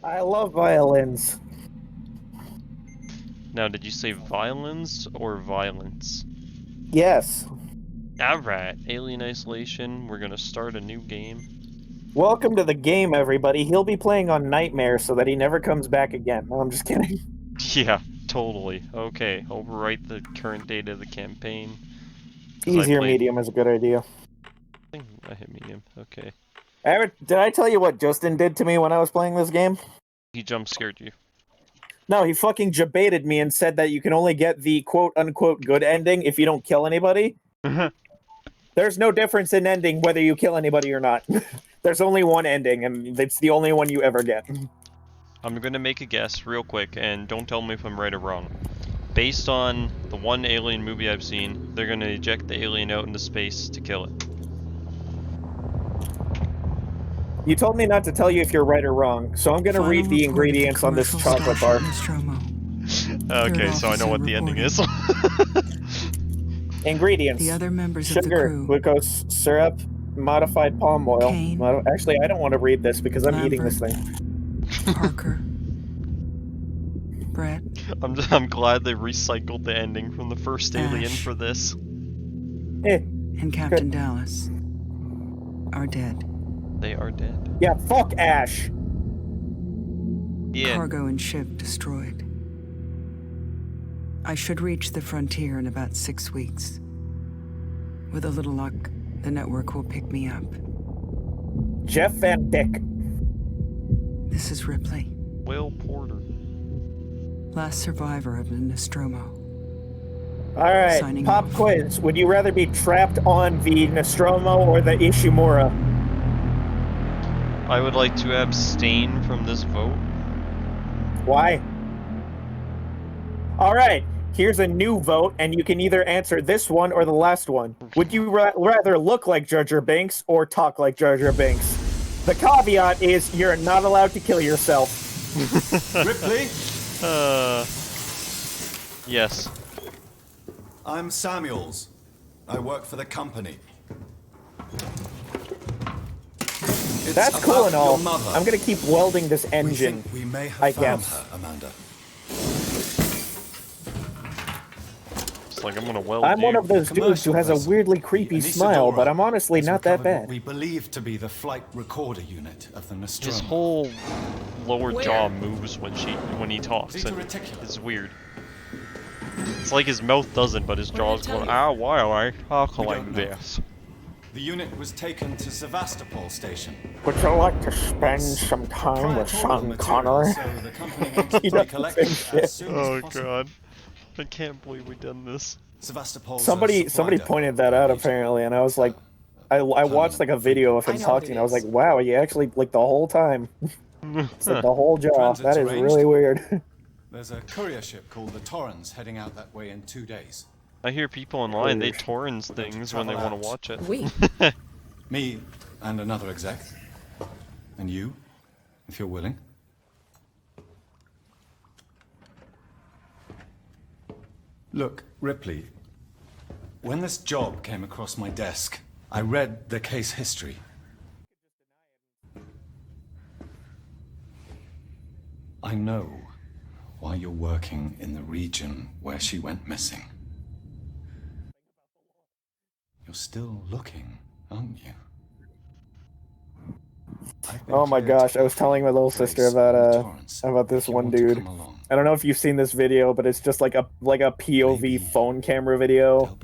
I love violins. Now, did you say violence or violence? Yes. Alright, Alien Isolation, we're gonna start a new game. Welcome to the game, everybody. He'll be playing on Nightmare so that he never comes back again. No, I'm just kidding. Yeah, totally. Okay, overwrite the current date of the campaign. 'Cause Easier medium is a good idea. I think I hit medium, okay. Did I tell you what Justin did to me when I was playing this game? He jump scared you. No, he fucking jebaited me and said that you can only get the quote-unquote good ending if you don't kill anybody. There's no difference in ending whether you kill anybody or not. There's only one ending, and it's the only one you ever get. I'm gonna make a guess real quick, and don't tell me if I'm right or wrong. Based on the one Alien movie I've seen, they're gonna eject the alien out into space to kill it. You told me not to tell you if you're right or wrong, so I'm gonna read the ingredients on this chocolate bar. Okay, so I know what the ending is. Ingredients: the other members of the sugar, crew, glucose, syrup, modified palm oil. Kane, Actually, I don't want to read this because I'm eating this thing. Parker, Brett. I'm glad they recycled the ending from the first Alien for this. And Captain Dallas are dead. They are dead. Yeah, fuck Ash. Yeah. Cargo and ship destroyed. I should reach the frontier in about 6 weeks. With a little luck, the network will pick me up. Jeff Van Dyck. This is Ripley. Will Porter. Last survivor of the Nostromo. Alright, pop quiz. Would you rather be trapped on the Nostromo or the Ishimura? I would like to abstain from this vote. Why? Alright, here's a new vote, and you can either answer this one or the last one. Would you rather look like Jar Jar Binks or talk like Jar Jar Binks? The caveat is you're not allowed to kill yourself. Ripley? Yes. I'm Samuels. I work for the company. That's cool and all. I'm gonna keep welding this engine. We may have I found guess. her, Amanda. It's like I'm gonna weld I'm you. one of those dudes who has a weirdly creepy smile, but I'm honestly not that bad. We believe to be the flight recorder unit of the Nostromo. His whole lower jaw moves when he talks, and reticulum. it's weird. It's like his mouth doesn't, but his jaw's going, why am I talking like this? The unit was taken to Sevastopol Station. Would you like to spend some time with Sean Connery? So the company wanted to recollect it as soon Oh as possible. god. I can't believe we've done this. Sevastopol's Somebody pointed that out apparently, and I was like, I watched like a video of him talking, and I was like, wow, you actually, like, the whole time. It's like the whole jaw. That is really weird. There's a courier ship called the Torrens heading out that way in 2 days. I hear people online, they torrents things when they want to watch it. Me and another exec. And you, if you're willing. Look, Ripley, when this job came across my desk, I read the case history. I know why you're working in the region where she went missing. You're still looking, aren't you? Oh my gosh, I was telling my little sister about this one dude. I don't know if you've seen this video, but it's just like a POV phone camera video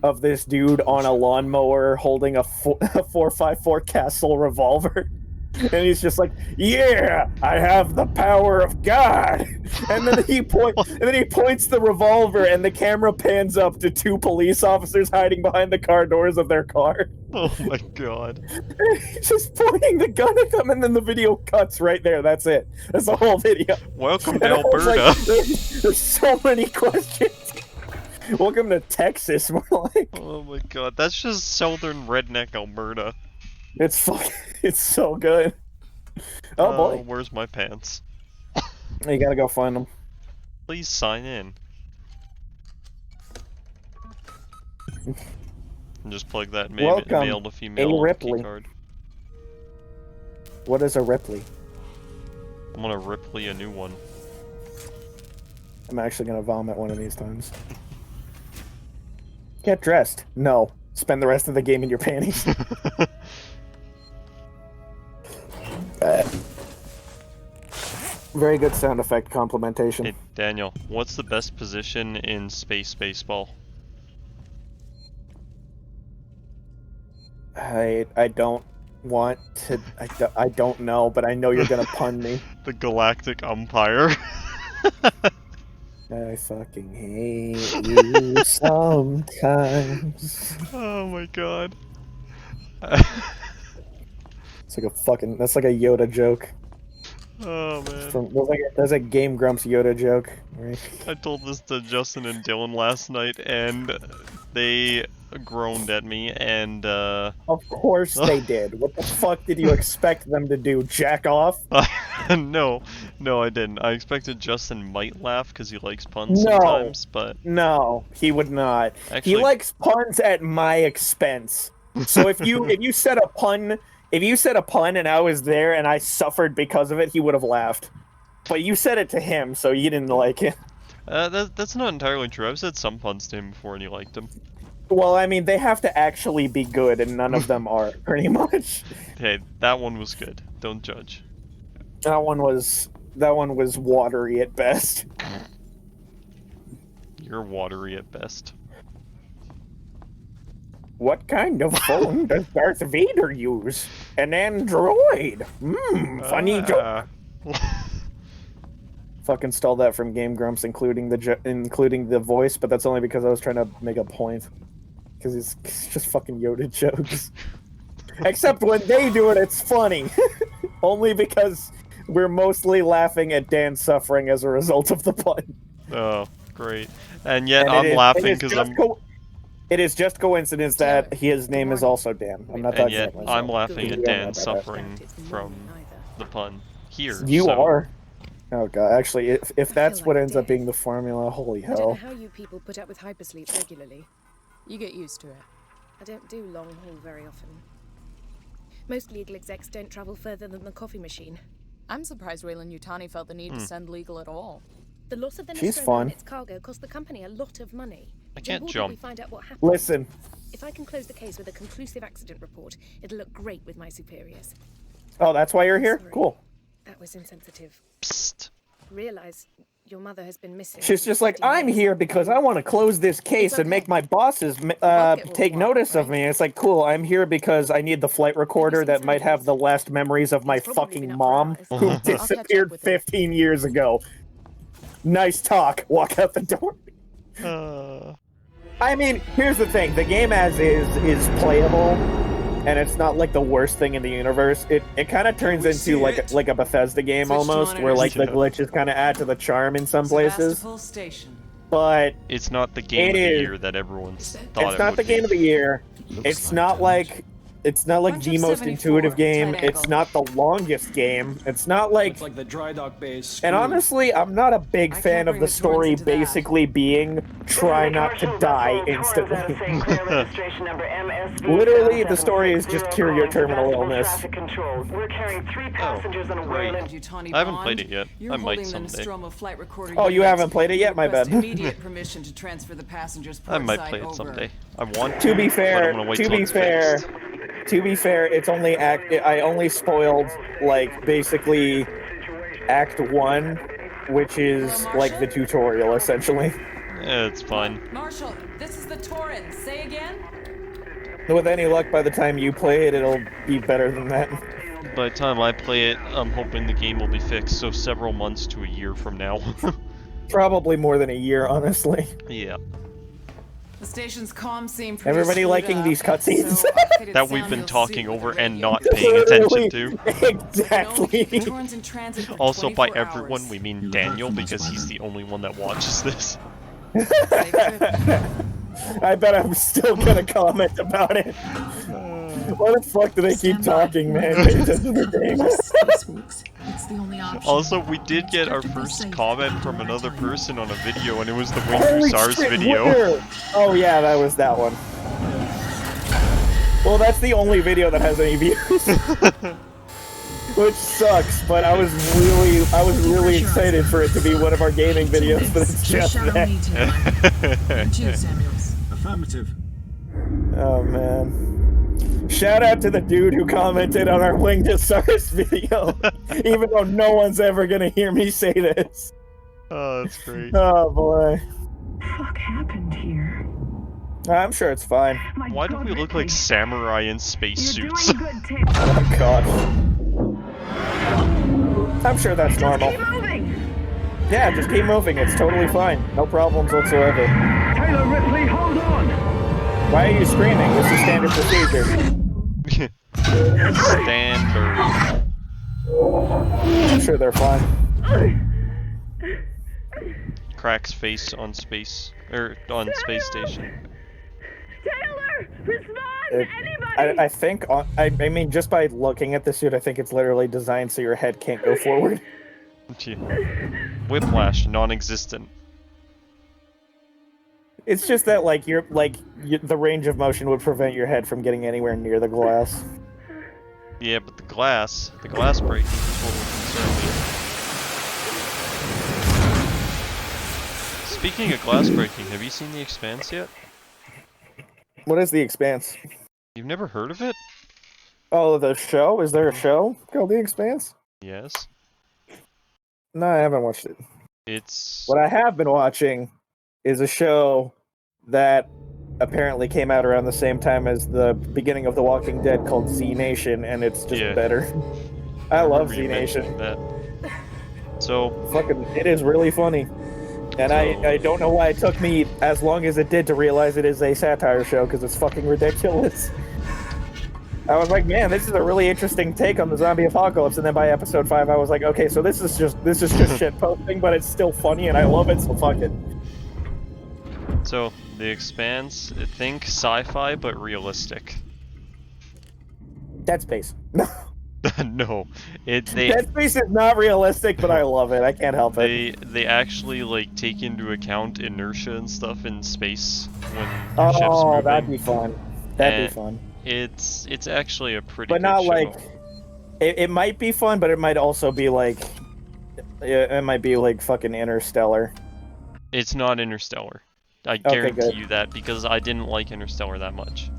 of this dude on a lawnmower holding a 4.54 Castle revolver. And he's just like, yeah, I have the power of God. And then he points the revolver, and the camera pans up to 2 police officers hiding behind the car doors of their car. Oh my god. He's just pointing the gun at them, and then the video cuts right there. That's it. That's the whole video. Welcome to And I was like, Alberta. there's so many questions. Welcome to Texas, more like. Oh my god, that's just southern redneck Alberta. It's so good. Oh boy. Where's my pants? You gotta go find them. Please sign in. And just plug that male to female Ripley. keycard. What is a Ripley? I'm gonna Ripley a new one. I'm actually gonna vomit one of these times. Get dressed. No. Spend the rest of the game in your panties. Very good sound effect complementation. Hey, Daniel, what's the best position in space baseball? I don't want to... I don't know, but I know you're gonna pun me. The galactic umpire. I fucking hate you sometimes. Oh my god. It's like a fucking... That's like a Yoda joke. Oh man. There's a Game Grumps Yoda joke, right? I told this to Justin and Dylan last night, and they groaned at me, and Of course they did. What the fuck did you expect them to do? Jack off? no, I didn't. I expected Justin might laugh because he likes puns No. sometimes, but No, he would not. Actually- He likes puns at my expense. So if you said a pun and I was there and I suffered because of it, he would have laughed. But you said it to him, so you didn't like it. that's not entirely true. I've said some puns to him before and he liked them. Well, I mean, they have to actually be good, and none of them are, pretty much. Hey, that one was good. Don't judge. That one was watery at best. You're watery at best. What kind of phone does Darth Vader use? An android. Funny joke. Fucking stole that from Game Grumps, including the voice, but that's only because I was trying to make a point. Because it's just fucking Yoda jokes. Except when they do it, it's funny. Only because we're mostly laughing at Dan suffering as a result of the pun. Oh, great. And yet I'm laughing because I'm... It is just coincidence that his name is also Dan. I'm not And talking yet about myself. I'm laughing at You don't know Dan about suffering from the pun here. You so... are. Oh god, actually, if that's what ends up being the formula, holy I don't know hell. how you people put up with hypersleep regularly. You get used to it. I don't do long haul very often. Most legal execs don't travel further than the coffee machine. I'm surprised Weyland-Yutani felt the need to send legal at all. The loss of the She's Nostromo and fun. its cargo cost the company a lot of money. I It's can't important jump. we find out what happened. Listen, If I can close the case with a conclusive accident report, it'll look great with my superiors. oh, that's why you're here? Sorry. Cool. That was insensitive. Psst. Realize your mother has been missing. She's for just like, 15 I'm years. here because I want to close this case and make my bosses take notice of me. And it's like, cool, I'm here because I need the flight recorder that might have the last memories of my fucking mom who disappeared 15 years ago. Nice talk. Walk out the door. I mean, here's the thing. The game as is playable, and it's not like the worst thing in the universe. It kind of turns into like a Bethesda game almost, where like the glitches kind of add to the charm in some places. Sevastopol Station. But It's not the game of the year that everyone's thought it's it not would the game be. of the year. It's not like the most 74, intuitive game. tight It's angle. not the longest game. It's not like... It's like the dry dock bay is And screwed. honestly, I'm not a big I fan can't of bring the the story Torrens into that. basically being try not to die instantly. Literally, the story is just cure your terminal illness. We're carrying 3 passengers on a great. Weyland. Yutani I haven't Bond, played it yet. You're I might holding the someday. Nostromo flight recorder Oh, you units. haven't played it yet? My Request bad. Immediate permission to transfer the passengers I might portside play it over. someday. I want To be but fair, I'm gonna wait till it's fixed. it's only I only spoiled like basically Act 1, which is like the tutorial essentially. Yeah, it's fine. Marshall, this is the Torrens. Say again? With any luck, by the time you play it, it'll be better than that. By the time I play it, I'm hoping the game will be fixed, so several months to a year from now. Probably more than a year, honestly. Yeah. The station's comm seemed pretty Everybody screwed liking up, these cutscenes? so I figured That we've sound been you'll talking see over with the and radio. not paying attention to. Exactly. The Torrens in transit for Also, by 24 everyone, hours. we mean Daniel, because he's the only one that watches this. Safe trip. I bet I'm still gonna comment about it. Why the fuck do they keep talking, man? Pay attention to the game. It's the only option. Also, we did get our first comment from another person on a video, and it was the Wing Holy Hussars shit, video. where? Oh yeah, that was that one. Well, that's the only video that has any views. which sucks. But I was really excited for it to be one of our gaming videos, but it's just that. Affirmative. Oh man! Shout out to the dude who commented on our Wingdosaurus video, even though no one's ever gonna hear me say this. Oh, that's great. Oh boy. What happened here? I'm sure it's fine. Why do we look like samurai in space You're suits? doing good, Tim. Oh gosh. I'm sure that's normal. Keep moving. Yeah, just keep moving. It's totally fine. No problems whatsoever. Taylor Ripley, hold on. Why are you screaming? This is standard procedure. Standard. I'm sure they're fine. Cracks face on space space station. Taylor, respond! Anybody! I think, I mean, just by looking at the suit, I think it's literally designed so your head can't go forward. Gee. Whiplash, non-existent. It's just that, like, the range of motion would prevent your head from getting anywhere near the glass. Yeah, but the glass breaking is what will concern me. Speaking of glass breaking, have you seen The Expanse yet? What is The Expanse? You've never heard of it? Oh, the show? Is there a show called The Expanse? Yes. No, I haven't watched it. It's... What I have been watching is a show that apparently came out around the same time as the beginning of The Walking Dead called Z Nation, and it's just better. I love Z Nation. That. So... Fucking, it is really funny. And I don't know why it took me as long as it did to realize it is a satire show, because it's fucking ridiculous. I was like, man, this is a really interesting take on the zombie apocalypse, and then by episode 5 I was like, okay, so this is just shit posting, but it's still funny and I love it, so fuck it. So, The Expanse, think sci-fi but realistic. Dead Space. No, Dead Space is not realistic, but I love it. I can't help it. They actually like take into account inertia and stuff in space when your ship's moving. Oh, that'd be fun. That'd be fun. It's actually a pretty but good not show. like it might be fun, but it might also be like it might be like fucking Interstellar. It's not Interstellar. I guarantee you that, because I didn't like Interstellar that much.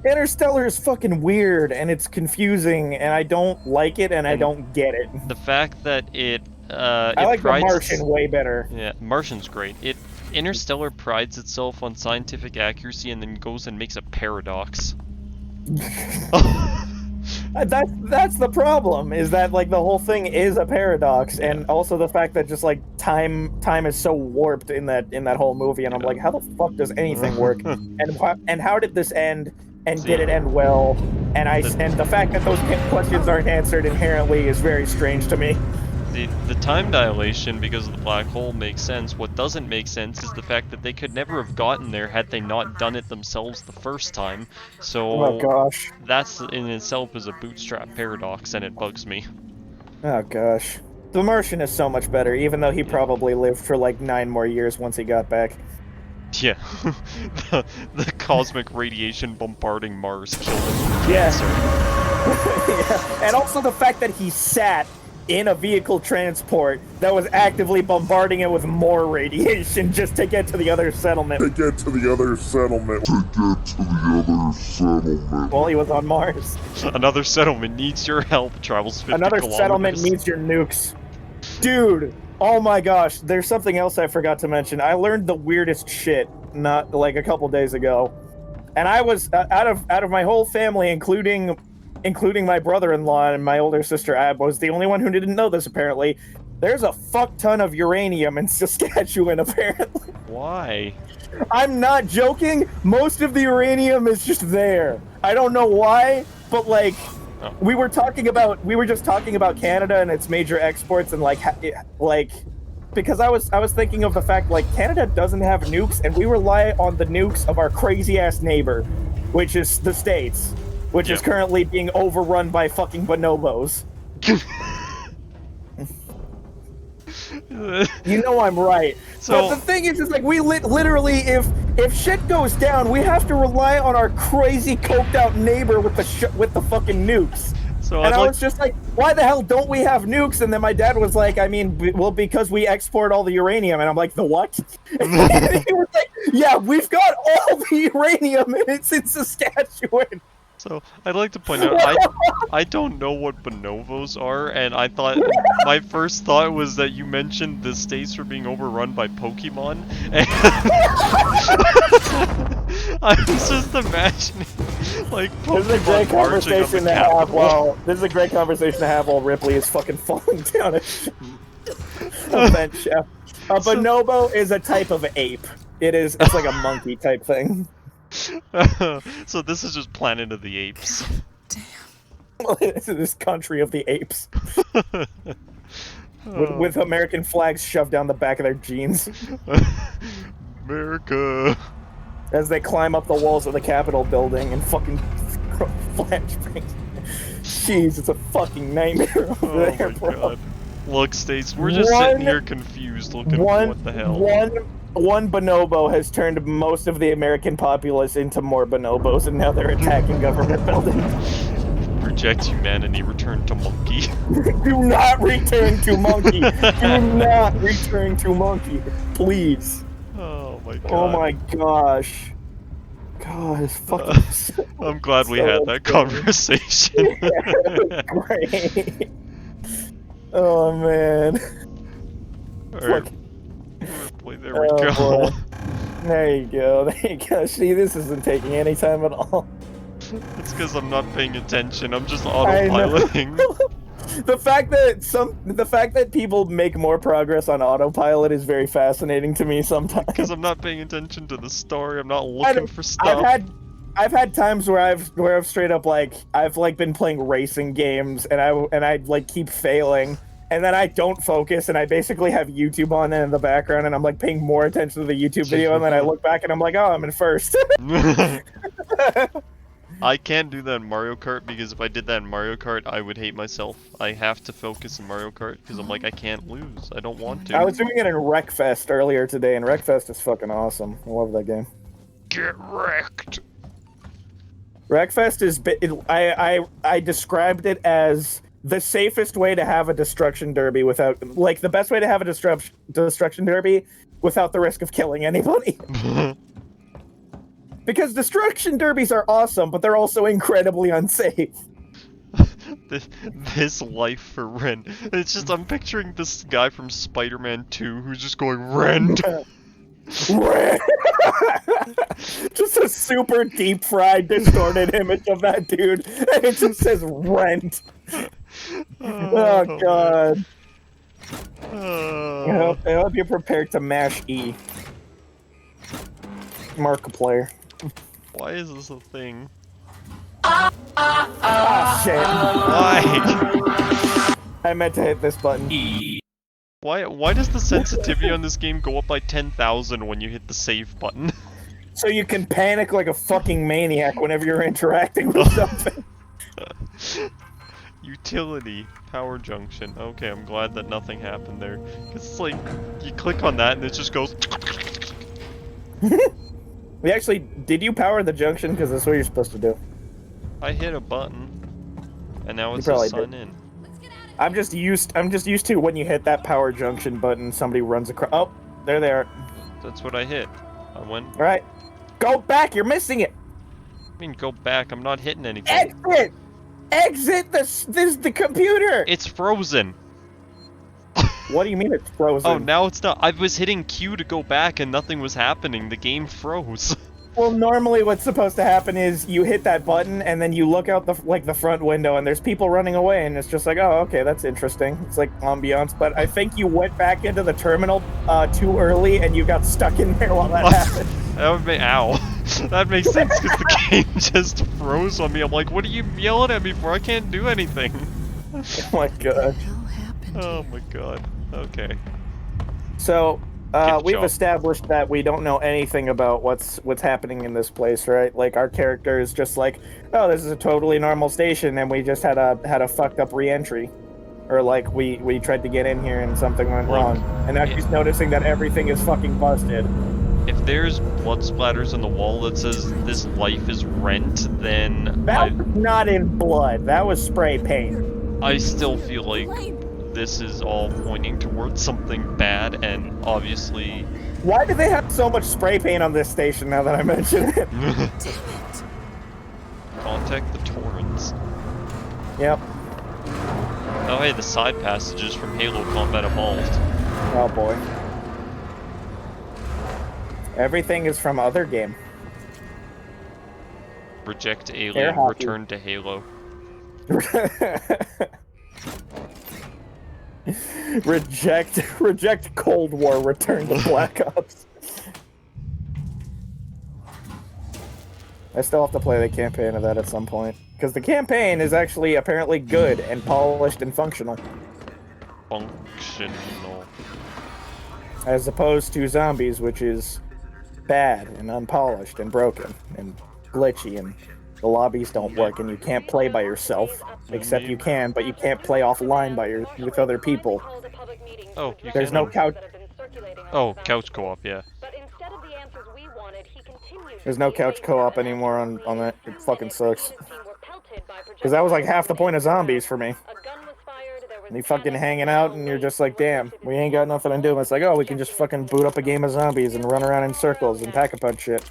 Interstellar is fucking weird and it's confusing and I don't like it and I don't get it. The fact that I like The Martian way better. Yeah, Martian's great. Interstellar prides itself on scientific accuracy and then goes and makes a paradox. That's the problem, is that like the whole thing is a paradox, and also the fact that just like time is so warped in that whole movie, and I'm like, how the fuck does anything work? and how did this end? And did it end well? And the fact that those questions aren't answered inherently is very strange to me. The time dilation because of the black hole makes sense. What doesn't make sense is the fact that they could never have gotten there had they not done it themselves the first time. So oh gosh, that's in itself is a bootstrap paradox, and it bugs me. Oh gosh, The Martian is so much better, even though he probably lived for like 9 more years once he got back. Yeah, the cosmic radiation bombarding Mars killed him with cancer. Yeah. And also the fact that he sat in a vehicle transport that was actively bombarding it with more radiation just to get to the other settlement. Well, he was on Mars. Another settlement needs your help, travels 50 Another kilometers. settlement needs your nukes. Dude, oh my gosh, there's something else I forgot to mention. I learned the weirdest shit not like a couple days ago. And I was out of my whole family, including my brother-in-law and my older sister Ab, was the only one who didn't know this, apparently. There's a fuck ton of uranium in Saskatchewan, apparently. Why? I'm not joking. Most of the uranium is just there. I don't know why, but like, we were just talking about Canada and its major exports, and like because I was thinking of the fact like Canada doesn't have nukes, and we rely on the nukes of our crazy ass neighbor, which is the States. Which is currently being overrun by fucking bonobos. You know I'm right. So, but the thing is like we literally, if shit goes down, we have to rely on our crazy coked out neighbor with the fucking nukes. So and I was just like, why the hell don't we have nukes? And then my dad was like, I mean, well, because we export all the uranium. And I'm like, the what? And he was like, yeah, we've got all the uranium and it's in Saskatchewan. So I'd like to point out, I don't know what bonobos are, and I thought, my first thought was that you mentioned the states were being overrun by Pokemon, and I was just imagining, like, This is a great Pokemon marching on the conversation to have Capitol. while this is a great conversation to have while Ripley is fucking falling down a bench. A bonobo is a type of ape. It's like a monkey type thing. So this is just Planet of the Apes. This is this country of the apes. With American flags shoved down the back of their jeans. America. As they climb up the walls of the Capitol building and fucking flashbangs. Jeez, it's a fucking nightmare over there, my bro. God. Look, Stace, we're just sitting here confused looking what the hell. One bonobo has turned most of the American populace into more bonobos, and now they're attacking government buildings. Reject humanity, return to monkey. Do not return to monkey. Do not return to monkey. Please. Oh my god. Oh my gosh. God, it's fucking I'm glad we had that conversation. Yeah, great. Oh man. Alright. There we go. Boy. There you go. There you go. See, this isn't taking any time at all. It's because I'm not paying attention. I'm just autopiloting. The fact that people make more progress on autopilot is very fascinating to me sometimes. Because I'm not paying attention to the story. I'm not looking for stuff. I've had times where I've straight up I've been playing racing games and I like keep failing. And then I don't focus, and I basically have YouTube on in the background, and I'm like paying more attention to the YouTube video, and then I look back and I'm like, oh, I'm in first. I can't do that in Mario Kart, because if I did that in Mario Kart, I would hate myself. I have to focus in Mario Kart, because I'm like, I can't lose. I don't want to. I was doing it in Wreckfest earlier today, and Wreckfest is fucking awesome. I love that game. Get wrecked. Wreckfest is... I described it as... the safest way to have a destruction derby without, the best way to have a destruction derby without the risk of killing anybody. Because destruction derbies are awesome, but they're also incredibly unsafe. This life for Ren. It's just, I'm picturing this guy from Spider-Man 2 who's just going, Ren! Ren! Just a super deep fried, distorted image of that dude, and it just says Rent. Oh god. I hope you're prepared to mash E. Mark a player. Why is this a thing? Ah, shit. Why? I meant to hit this button. Why does the sensitivity on this game go up by 10,000 when you hit the save button? So you can panic like a fucking maniac whenever you're interacting with something. Utility. Power junction. Okay, I'm glad that nothing happened there. Cause it's like, you click on that and it just goes... We actually... Did you power the junction? Because that's what you're supposed to do. I hit a button. And now it says sign in. I'm just used to when you hit that power junction button, somebody runs across... Oh, there they are. That's what I hit. I went... Alright. Go back! You're missing it! I mean, go back. I'm not hitting anything. Exit! Exit the computer! It's frozen. What do you mean it's frozen? Oh, now it's not. I was hitting Q to go back and nothing was happening. The game froze. Well, normally what's supposed to happen is you hit that button and then you look out the front window and there's people running away and it's just like, oh, okay, that's interesting. It's like ambiance, but I think you went back into the terminal too early and you got stuck in there while that happened. That would make... Ow. That makes sense because the game just froze on me. I'm like, what are you yelling at me for? I can't do anything. Oh my god. Oh my god. Okay. So, we've established that we don't know anything about what's happening in this place, right? Like, our character is just like, oh, this is a totally normal station, and we just had a fucked up re-entry. Or like, we tried to get in here and something went wrong. And now she's noticing that everything is fucking busted. If there's blood splatters on the wall that says this life is rent, then That was not in blood. That was spray paint. I still feel like this is all pointing towards something bad, and obviously... Why do they have so much spray paint on this station now that I mention it? Damn it. Contact the Torrens. Yep. Oh hey, the side passages from Halo Combat Evolved. Oh boy. Everything is from other game. Reject Alien, return to Halo. Reject Cold War, return to Black Ops. I still have to play the campaign of that at some point. Because the campaign is actually apparently good and polished and functional. Functional. As opposed to zombies, which is bad and unpolished and broken and glitchy, and the lobbies don't work and you can't play by yourself. Except you can, but you can't play offline with other people. Oh, you There's can. no couch. Oh, couch co-op, yeah. There's no couch co-op anymore on that. It fucking sucks. Because that was like half the point of zombies for me. And you fucking hanging out and you're just like, damn, we ain't got nothing to do. And it's like, oh, we can just fucking boot up a game of zombies and run around in circles and pack-a-punch shit.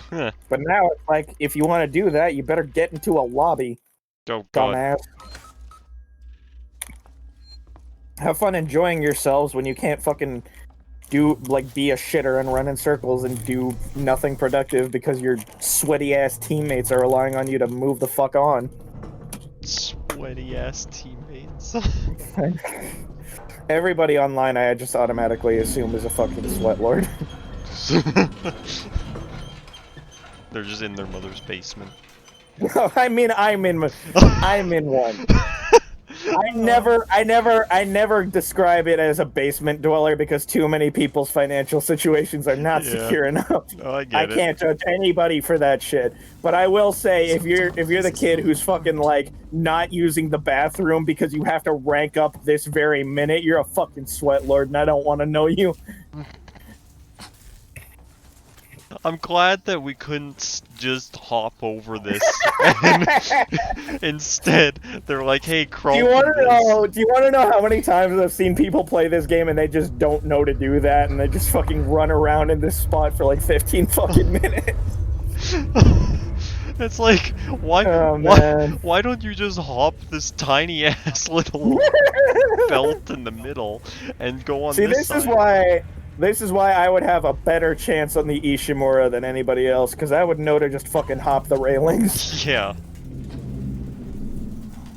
But now it's like, if you want to do that, you better get into a lobby. Oh, God. Dumbass. Have fun enjoying yourselves when you can't fucking be a shitter and run in circles and do nothing productive because your sweaty-ass teammates are relying on you to move the fuck on. Sweaty-ass teammates. Everybody online I just automatically assume is a fucking sweat lord. They're just in their mother's basement. I mean, I'm in one. I never describe it as a basement dweller because too many people's financial situations are not secure enough. Oh, I can't judge anybody for that shit. But I will say, if you're the kid who's fucking like not using the bathroom because you have to rank up this very minute, you're a fucking sweat lord, and I don't want to know you. I'm glad that we couldn't just hop over this. And instead, they're like, "Hey, crawl." Do you want to know how many times I've seen people play this game and they just don't know to do that, and they just fucking run around in this spot for like 15 fucking minutes? It's like, why don't you just hop this tiny ass little belt in the middle and go on this side? This is why I would have a better chance on the Ishimura than anybody else, because I would know to just fucking hop the railings. Yeah.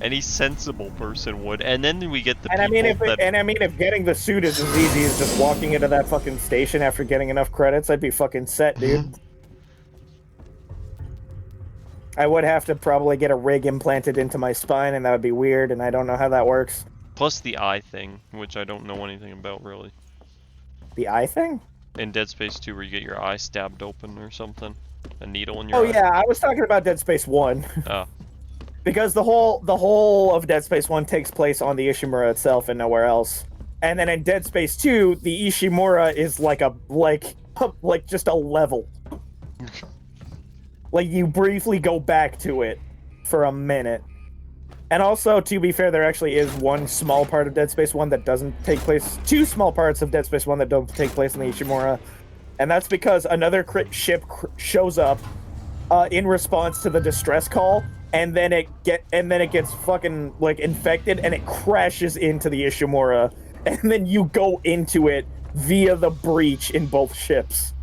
Any sensible person would, and then we get the if getting the suit is as easy as just walking into that fucking station after getting enough credits, I'd be fucking set, dude. I would have to probably get a rig implanted into my spine, and that would be weird, and I don't know how that works. Plus the eye thing, which I don't know anything about, really. The eye thing? In Dead Space 2, where you get your eye stabbed open or something. A needle in your eye. Oh yeah, I was talking about Dead Space 1. Oh. Because the whole of Dead Space 1 takes place on the Ishimura itself and nowhere else. And then in Dead Space 2, the Ishimura is like just a level. Like, you briefly go back to it for a minute. And also, to be fair, there actually is one small part of Dead Space 1 that doesn't take place... Two small parts of Dead Space 1 that don't take place in the Ishimura. And that's because another ship shows up in response to the distress call, and then it gets fucking, like, infected, and it crashes into the Ishimura. And then you go into it via the breach in both ships.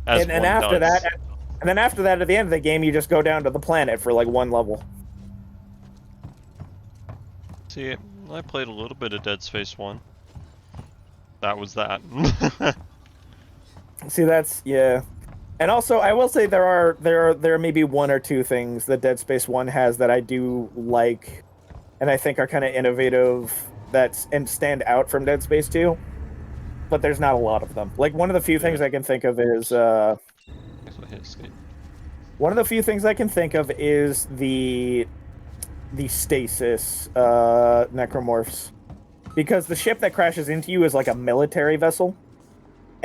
And then after that, at the end of the game, you just go down to the planet for, like, one level. See, I played a little bit of Dead Space 1. That was that. See, that's, yeah. And also, I will say there are maybe one or two things that Dead Space 1 has that I do like, and I think are kind of innovative and stand out from Dead Space 2. But there's not a lot of them. Like, one of the few things I can think of is, one of the few things I can think of is the stasis necromorphs, because the ship that crashes into you is like a military vessel,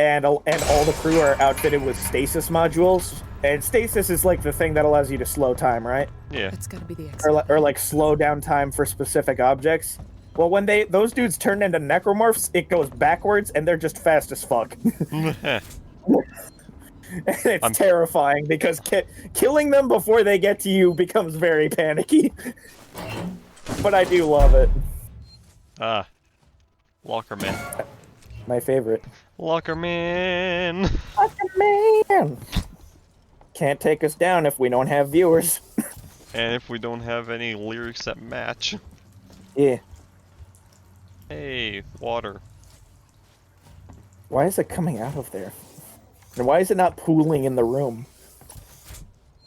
and all the crew are outfitted with stasis modules. And stasis is like the thing that allows you to slow time, right? Yeah. It's gotta be the Or like slow down time for specific objects. Well, when those dudes turn into necromorphs, it goes backwards, and they're just fast as fuck. It's terrifying because killing them before they get to you becomes very panicky. But I do love it. Ah. Locker Man. My favorite. Locker Man! Locker Man! Can't take us down if we don't have viewers. And if we don't have any lyrics that match. Yeah. Hey, water. Why is it coming out of there? And why is it not pooling in the room?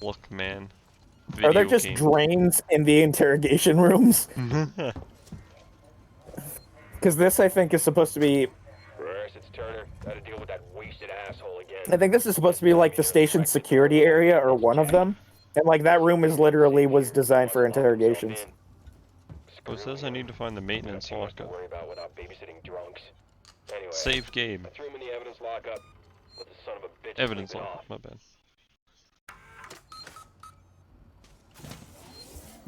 Look, man. Are there just drains in the interrogation rooms? Because this, I think, is supposed to be... It's Turner. Gotta deal with that wasted asshole again. I think this is supposed to be like the station's security area, or one of them. And like that room was designed for interrogations. Oh, it says I need to find the maintenance lockup. Save game. Evidence lockup, my bad.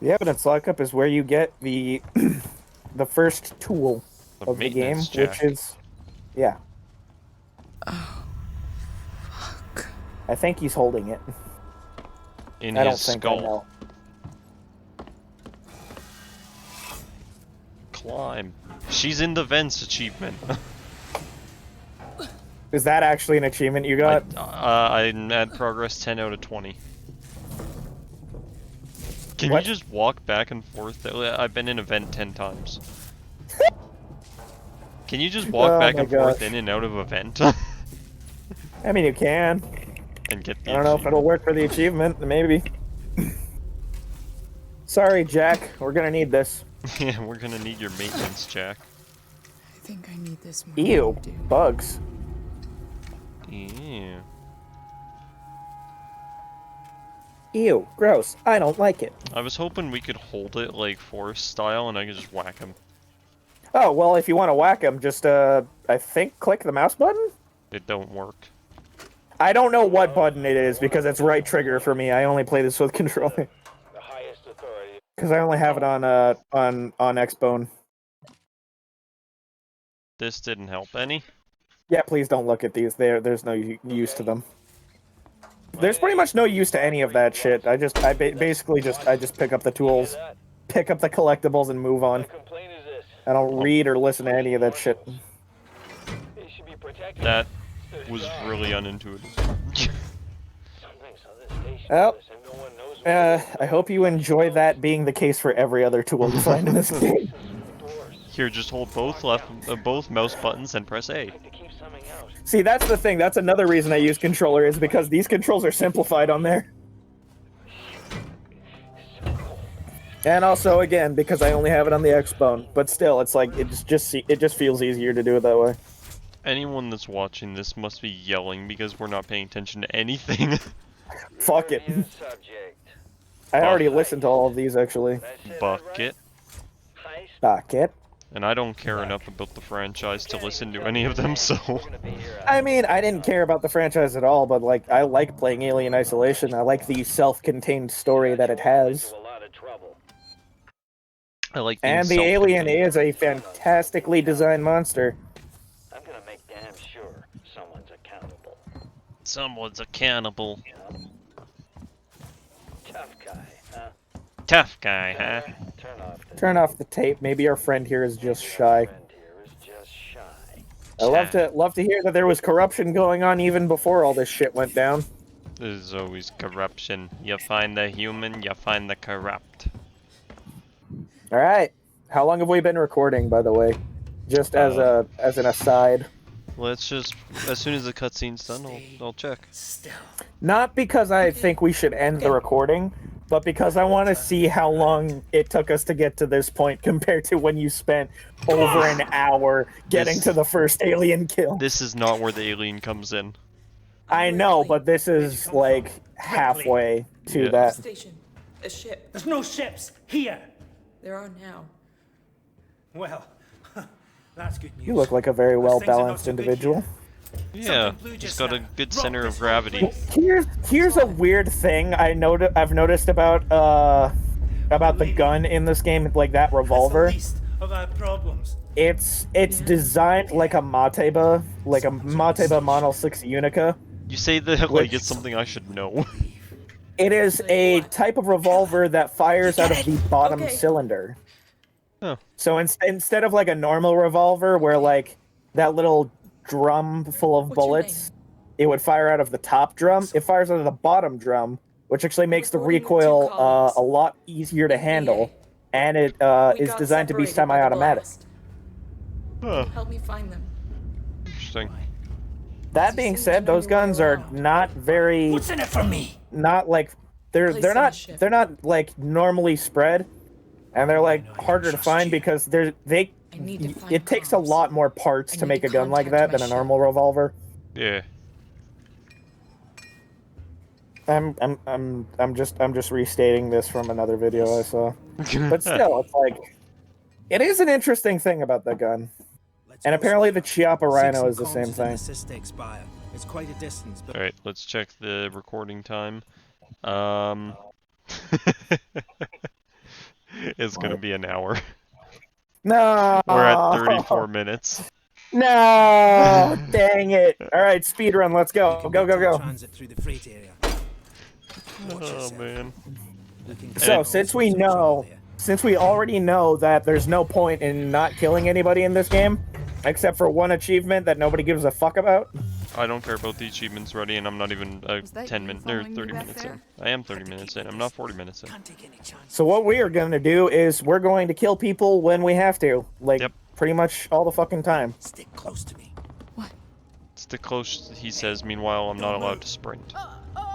The evidence lockup is where you get the the first tool of the game, which is... Yeah. Oh, fuck. I think he's holding it. In I don't his think skull. I know. Climb. She's in the vents achievement. Is that actually an achievement you got? I'm at progress 10 out of 20. Can you just walk back and forth? I've been in a vent 10 times. Can you just walk back and forth in and out of a vent? I mean, you can. And get the I don't know if it'll work for the achievement. Maybe. Sorry, Jack. We're gonna need this. Yeah, we're gonna need your maintenance, Jack. I think I need this more. Ew. Bugs. Ew. Ew. Gross. I don't like it. I was hoping we could hold it like Forest style and I could just whack him. Oh, well, if you want to whack him, just, I think click the mouse button? It don't work. I don't know what button it is, because it's right trigger for me. I only play this with controller. Because I only have it on Xbone. This didn't help any. Yeah, please don't look at these. There's no use to them. There's pretty much no use to any of that shit. I basically just pick up the tools, pick up the collectibles, and move on. I don't read or listen to any of that shit. That was really unintuitive. Well, I hope you enjoy that being the case for every other tool you find in this game. Here, just hold both mouse buttons and press A. See, that's the thing. That's another reason I use controller, is because these controls are simplified on there. And also, again, because I only have it on the Xbone. But still, it's like, it just feels easier to do it that way. Anyone that's watching this must be yelling because we're not paying attention to anything. Fuck it. I already listened to all of these, actually. Bucket. Bucket. And I don't care enough about the franchise to listen to any of them, so... I mean, I didn't care about the franchise at all, but, like, I like playing Alien Isolation. I like the self-contained story that it has. I like and the alien is a fantastically designed monster. I'm gonna make damn sure someone's accountable. Someone's accountable. Tough guy, huh? Tough guy, huh? Turn off the tape. Maybe our friend here is just shy. I love to hear that there was corruption going on even before all this shit went down. There's always corruption. You find the human, you find the corrupt. Alright. How long have we been recording, by the way? Just as an aside. Let's just, as soon as the cutscene's done, I'll check. Not because I think we should end the recording, but because I want to see how long it took us to get to this point compared to when you spent over an hour getting to the first alien kill. This is not where the alien comes in. I know, but this is like halfway to that. Station. A ship. There's no ships here. There are now. Well, that's good news. You look like a very well-balanced individual. Yeah, he's got a good center of gravity. Here's a weird thing I've noticed about the gun in this game, like that revolver. Of our problems. It's designed like a Mateba Model 6 Unica. You say that like it's something I should know. It is a type of revolver that fires out of the bottom cylinder. Oh. So instead of like a normal revolver where like that little drum full of bullets, it would fire out of the top drum. It fires out of the bottom drum, which actually makes the recoil a lot easier to handle, and it is designed to be semi-automatic. Huh. Help me find them. Interesting. That being said, those guns are not very. What's in it for me? Not like they're not like normally spread, and they're like harder to find because it takes a lot more parts to make a gun like that than a normal revolver. Yeah. I'm just restating this from another video I saw. But still, it's like it is an interesting thing about the gun. And apparently the Chiappa Rhino is the same thing. It's quite a distance, but Alright, let's check the recording time. It's gonna be an hour. No! We're at 34 minutes. No! Dang it! Alright, speedrun, let's go. Go. transit through the freight area. Oh man. So, since we already know that there's no point in not killing anybody in this game, except for one achievement that nobody gives a fuck about. I don't care about the achievements ready, and I'm not even 10 minutes or 30 minutes in. I am 30 minutes in. I'm not 40 minutes in. So what we are going to do is we're going to kill people when we have to, like pretty much all the fucking time. Stick close to me. What? Stick close, he says. Meanwhile, I'm not allowed to sprint.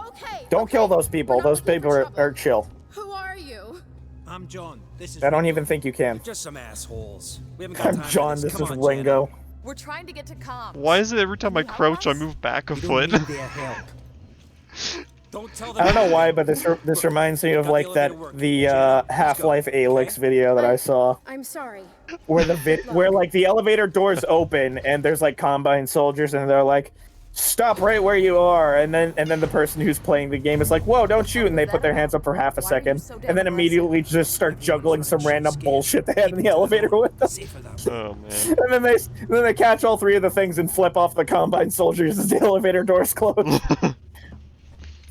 Okay. Don't kill those people. Those people are chill. Who are you? I'm John. This is I don't even think you can. just some assholes. We haven't got I'm time John. for This Come is on, Ringo. Jenna. We're trying to get to comms. Why is it every time I crouch, I move back a We don't foot? need their help. Don't tell them. I don't know why, but this reminds me of like the Half-Life Alyx video that I saw, I'm sorry. where where like the elevator doors open and there's like Combine soldiers and they're like, stop right where you are, and then the person who's playing the game is like, whoa, don't shoot, and they put their hands up for half a second, and then immediately just start juggling some random bullshit they had in the elevator with them. Oh man. And then they catch all three of the things and flip off the Combine soldiers as the elevator doors close.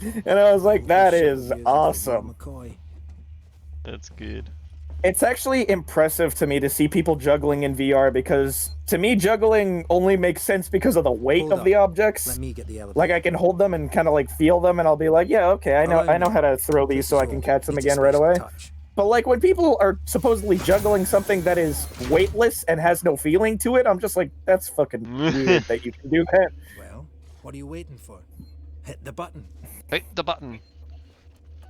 And I was like, that is awesome. That's good. It's actually impressive to me to see people juggling in VR because, to me, juggling only makes sense because of the weight of the objects. Let me get the elevator. Like, I can hold them and kind of, like, feel them, and I'll be like, yeah, okay, I know how to throw these so I can catch them again right away. But, like, when people are supposedly juggling something that is weightless and has no feeling to it, I'm just like, that's fucking weird that you can do that. Well, what are you waiting for? Hit the button. Hit the button.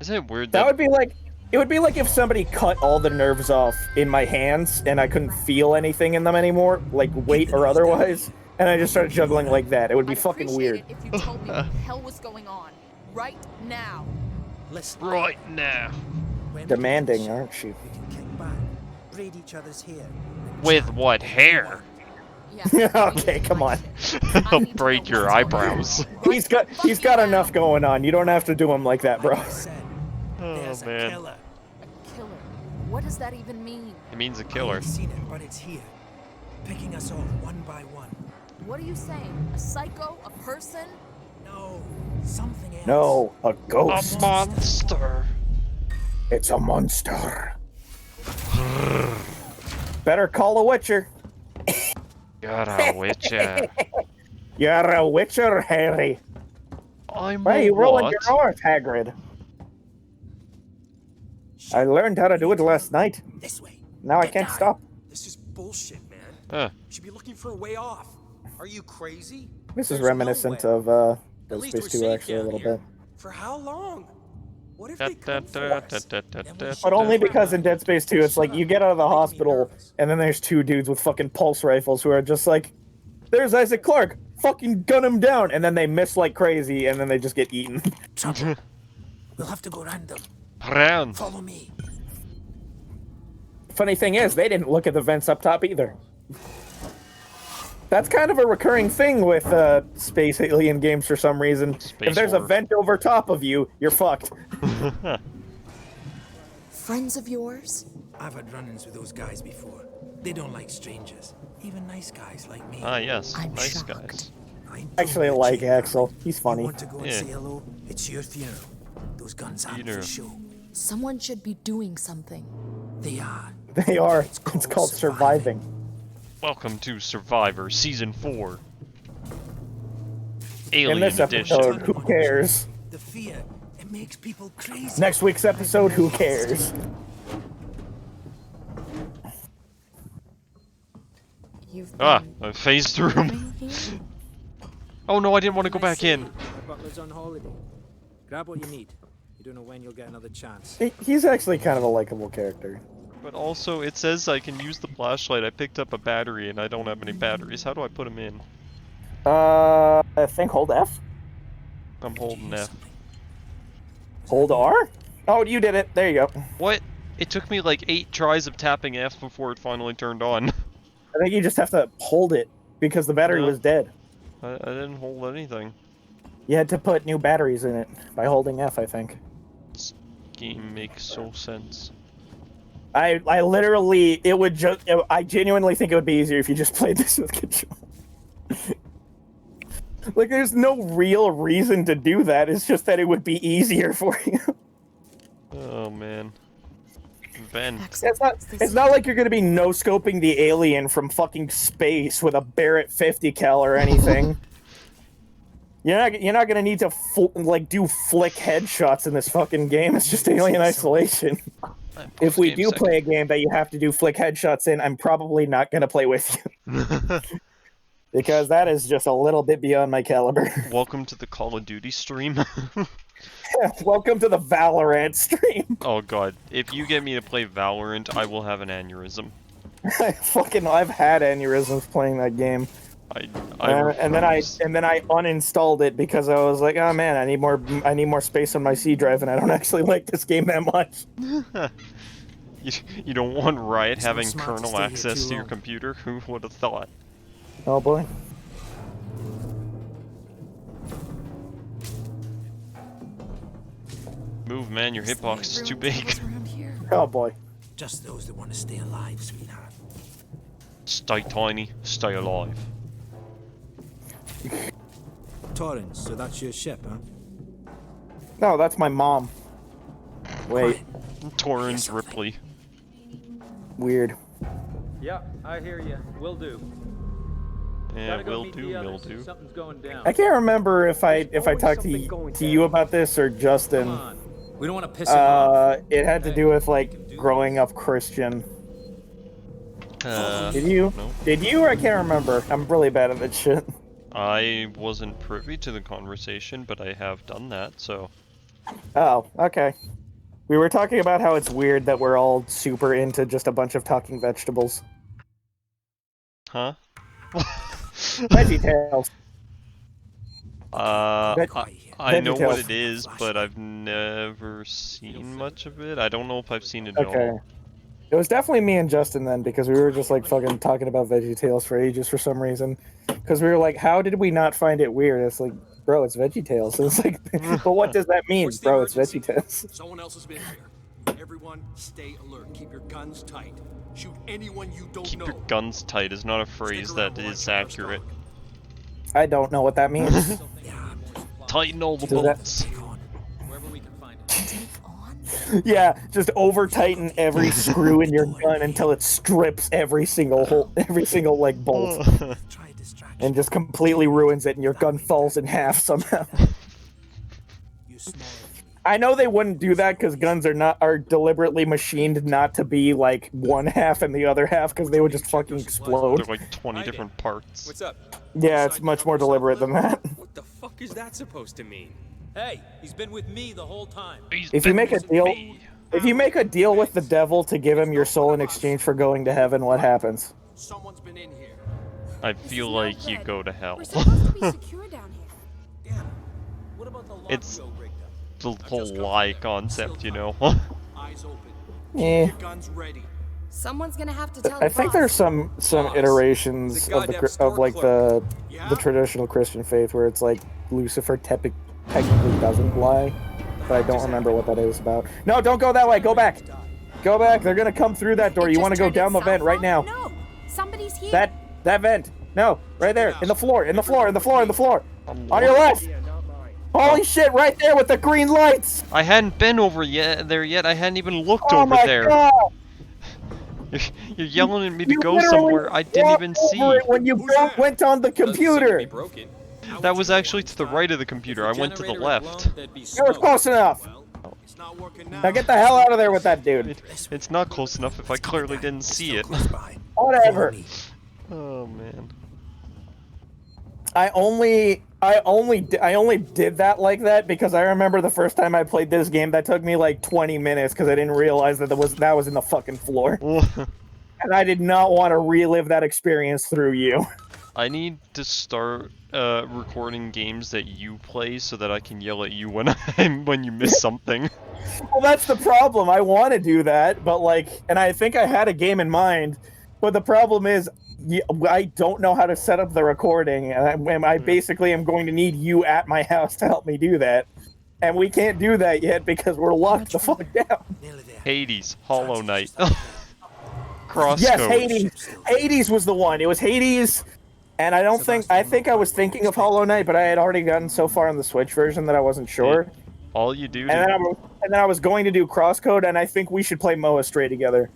Isn't it weird That would be like... It would be like if somebody cut all the nerves off in my hands and I couldn't feel anything in them anymore, like weight or otherwise, and I just started juggling like that. It would be fucking weird. If you told me what the hell was going on right now. Listen. Right now. Demanding, aren't you? We can kick back, braid each other's hair. With what hair? Yeah. Okay, come on. I'll break your eyebrows. He's got enough going on. You don't have to do him like that, bro. Oh There's man. a killer. A killer. What does that even mean? It means a I killer. haven't seen it, but it's here, picking us off one by one. What are you saying? A psycho? A person? No, something else. No, a ghost. A monster. It's a monster. Better call a witcher. You're a witcher. You're a witcher, Harry. I'm Why are a you rolling what? your R's, Hagrid? I learned how to do it last night. This way. Now I can't stop. This is bullshit, man. Huh. You should be looking for a way off. Are you crazy? This is There's reminiscent no way. of At Dead least Space we're 2 safe actually a down little here. bit. For how long? What if Da, they da, come da, for us? da, da, da, da, But only da. because in Dead Space 2 it's like you get out of the hospital and then there's two dudes with fucking pulse rifles who are just like, there's Isaac Clarke, fucking gun him down, and then they miss like crazy and then they just get eaten. Trouble. We'll have to go random. Round. Follow me. Funny thing is, they didn't look at the vents up top either. That's kind of a recurring thing with space alien games for some reason. If there's a vent over top of you, you're fucked. Friends of yours? I've had run-ins with those guys before. They don't like strangers, even nice guys like me. Ah, yes, I'm nice shocked. guys. Actually, I like Axel. He's funny. You want to go and say hello? It's your funeral. Those guns aren't for show. Someone should be doing something. They are. They are. It's called surviving. Welcome to Survivor Season 4. Alien In this Edition. episode, who cares? The fear, it makes people crazy. Next week's episode, who cares? I phased through him. Oh no, I didn't want to go back in. The butler's on holiday. Grab what you need. You don't know when you'll get another chance. He's actually kind of a likable character. But also, it says I can use the flashlight. I picked up a battery and I don't have any batteries. How do I put them in? I think hold F. I'm holding F. Hold R? Oh, you did it. There you go. What? It took me like 8 tries of tapping F before it finally turned on. I think you just have to hold it because the battery was dead. I didn't hold anything. You had to put new batteries in it by holding F, I think. This game makes so sense. I literally, it would just, I genuinely think it would be easier if you just played this with control. Like, there's no real reason to do that, it's just that it would be easier for you. Oh, man. Ben. It's not like you're gonna be no-scoping the alien from fucking space with a Barrett 50 cal or anything. You're not gonna need to, do flick headshots in this fucking game, it's just Alien Isolation. If we do play a game that you have to do flick headshots in, I'm probably not going to play with you. Because that is just a little bit beyond my caliber. Welcome to the Call of Duty stream. Welcome to the Valorant stream. Oh god, if you get me to play Valorant, I will have an aneurysm. I've had aneurysms playing that game. And then I uninstalled it because I was like, oh man, I need more space on my C drive, and I don't actually like this game that much. You don't want Riot having kernel access to your computer? Who would have thought? Oh boy. Move, man, your hitbox is too big. Oh boy. Just those that want to stay alive, sweetheart. Stay tiny, stay alive. Torrens, so that's your ship, huh? No, that's my mom. Wait. Torrens Ripley. Weird. Yeah, I hear you. Will do. Yeah, will do. Something's going down. I can't remember if I talked to you about this or Justin. We don't want to piss him off. It had to do with growing up Christian. Did you? No. Did you? Or I can't remember. I'm really bad at that shit. I wasn't privy to the conversation, but I have done that, so... Oh, okay. We were talking about how it's weird that we're all super into just a bunch of talking vegetables. Huh? VeggieTales. I know what it is, but I've never seen much of it. I don't know if I've seen it at all. It was definitely me and Justin then, because we were just fucking talking about VeggieTales for ages for some reason. Because we were like, how did we not find it weird? It's like, bro, it's VeggieTales. It's like, but what does that mean, bro? It's VeggieTales. Someone else has been here. Everyone, stay alert. Keep your guns tight. Shoot anyone you don't know. Keep your guns tight is not a phrase that is accurate. I don't know what that means. Tighten all the bolts. Yeah, just over tighten every screw in your gun until it strips every single hole, bolt, and just completely ruins it, and your gun falls in half somehow. I know they wouldn't do that because guns are deliberately machined not to be one half and the other half because they would just fucking explode. They're 20 different parts. What's up? Yeah, it's much more deliberate than that. What the fuck is that supposed to mean? Hey, he's been with me the whole time. If you make a deal with the devil to give him your soul in exchange for going to heaven, what happens? Someone's been in here. I feel like you go to hell. We're supposed to be secure down here. Damn. What about the lock It's Joe rigged up? the whole lie concept, you know. Eyes open. Yeah. Keep your guns ready. Someone's gonna have to tell I think there's some iterations of the traditional Christian faith where it's like Lucifer technically doesn't lie, but I don't remember what that is about. No, don't go that way. Go back. Go back. They're gonna come through that door. You want to go down the vent right now? No, somebody's here. That vent. No, right there. In the floor. In the floor. In the floor. In the floor. On your left. Holy shit! Right there with the green lights. I hadn't been over there yet. I hadn't even looked over there. God. You're yelling at me to go somewhere I didn't even see. When you went on the computer. That was actually to the right of the computer. I went to the left. You were close enough. Now get the hell out of there with that dude. It's not close enough if I clearly didn't see it. Whatever. Oh man. I only did that like that because I remember the first time I played this game that took me like 20 minutes because I didn't realize that that was in the fucking floor. And I did not want to relive that experience through you. I need to start recording games that you play so that I can yell at you when you miss something. Well, that's the problem. I want to do that, but and I think I had a game in mind, but the problem is I don't know how to set up the recording, and I basically am going to need you at my house to help me do that. And we can't do that yet because we're locked the fuck down. Hades, Hollow Knight. Crosscode. Yes, Hades. Hades was the one. It was Hades, and I think I was thinking of Hollow Knight, but I had already gotten so far on the Switch version that I wasn't sure. All you do. And then I was going to do Crosscode, and I think we should play Moa Stray together.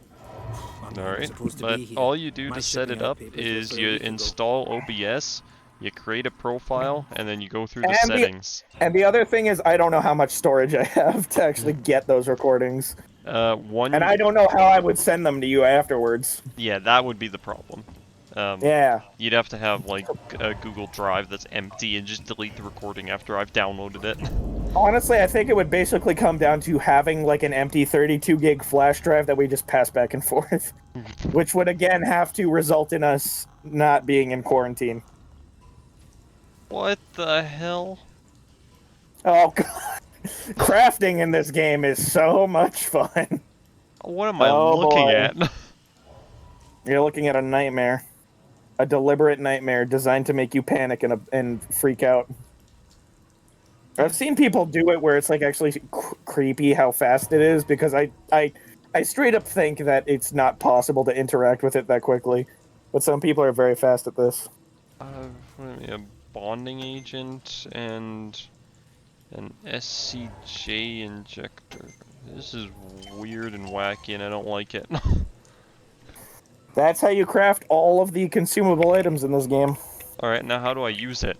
Alright, but all you do to set it up is you install OBS, you create a profile, and then you go through the settings. And the other thing is, I don't know how much storage I have to actually get those recordings. And I don't know how I would send them to you afterwards. Yeah, that would be the problem. Yeah. You'd have to have, like, a Google Drive that's empty and just delete the recording after I've downloaded it. Honestly, I think it would basically come down to having, like, an empty 32 gig flash drive that we just pass back and forth. Which would, again, have to result in us not being in quarantine. What the hell? Oh, God. Crafting in this game is so much fun. What am I looking at? You're looking at a nightmare. A deliberate nightmare designed to make you panic and freak out. I've seen people do it where it's like actually creepy how fast it is because I straight up think that it's not possible to interact with it that quickly. But some people are very fast at this. A bonding agent and an SCJ injector. This is weird and wacky and I don't like it. That's how you craft all of the consumable items in this game. Alright, now how do I use it?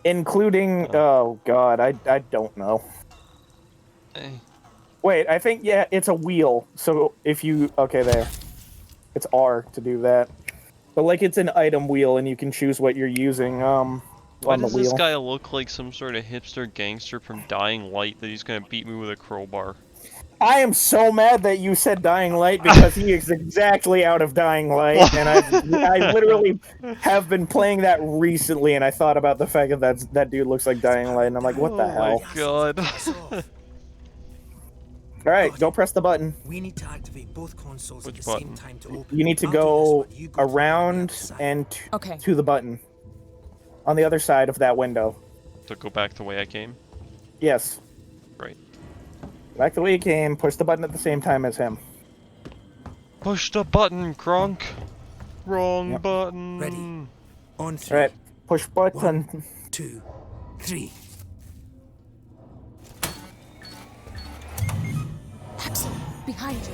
Including, oh god, I don't know. Hey. Wait, I think, yeah, it's a wheel. So if you, okay, there. It's R to do that. But like it's an item wheel and you can choose what you're using on the wheel. Why does this guy look like some sort of hipster gangster from Dying Light that he's gonna beat me with a crowbar? I am so mad that you said Dying Light because he is exactly out of Dying Light, and I literally have been playing that recently, and I thought about the fact that that dude looks like Dying Light, and I'm like, what the hell? Oh my god. Alright, go press the button. We need to activate both consoles Which at the button? same time to open. You need to go around and to the button. On the other side of that window. So go back the way I came? Yes. Right. Back the way you came, push the button at the same time as him. Push the button, Kronk. Wrong button. Ready. On three. Alright, push button. 1, 2, 3. Axel, behind you.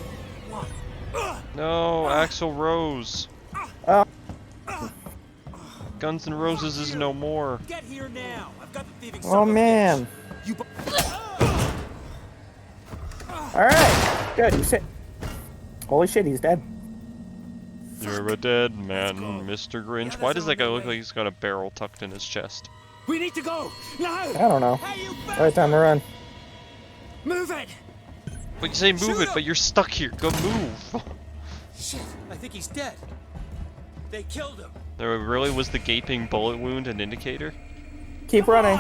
No, Axl Rose. Guns N' Roses is no more. Get here now. I've got the thieving Oh man. Alright, good. You sit. Holy shit, he's dead. You're a dead man, Mr. Grinch. Why does that guy look like he's got a barrel tucked in his chest? We need to go now. I don't know. Right time to run. Move it. But you say move it, but you're stuck here. Go move. Shit, I think he's dead. They killed him. There really was the gaping bullet wound an indicator? Keep running.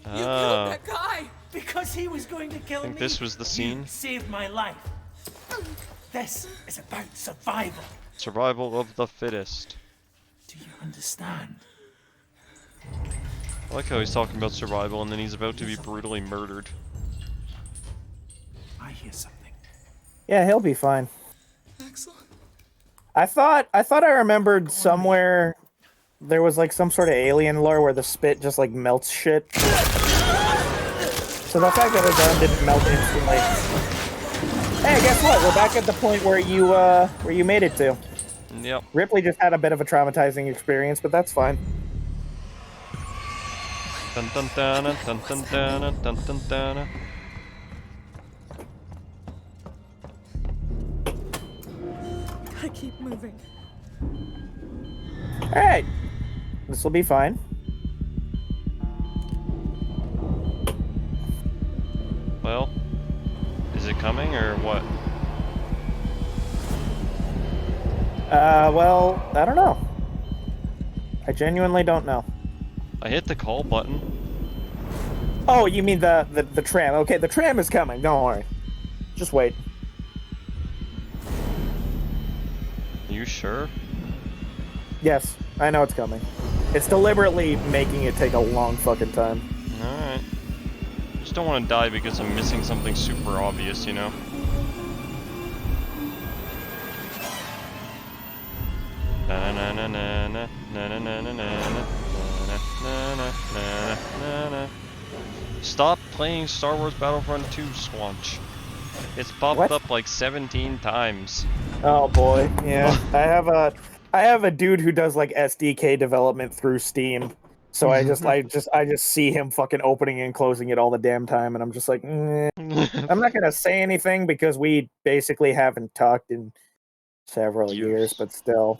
You killed that guy. Because he was going to kill I think me. this was the scene. You saved my life. This is about survival. Survival of the fittest. Do you understand? I like how he's talking about survival and then he's about to be brutally murdered. I hear something. Yeah, he'll be fine. Excellent. I thought I remembered somewhere there was like some sort of alien lore where the spit just like melts shit. So the fact that his arm didn't melt instantly. Hey, guess what? We're back at the point where you made it to. Yep. Ripley just had a bit of a traumatizing experience, but that's fine. Dun dun dun dun dun dun dun dun dun. I keep moving. Alright. This will be fine. Well, is it coming or what? Well, I don't know. I genuinely don't know. I hit the call button. Oh, you mean the tram. Okay, the tram is coming. Don't worry. Just wait. You sure? Yes, I know it's coming. It's deliberately making it take a long fucking time. Alright. Just don't want to die because I'm missing something super obvious, you know? Stop playing Star Wars Battlefront 2, Squanch. It's popped up like 17 times. Oh boy, yeah. I have a dude who does like SDK development through Steam. So I just see him fucking opening and closing it all the damn time, and I'm just like, I'm not gonna say anything because we basically haven't talked in several years, but still.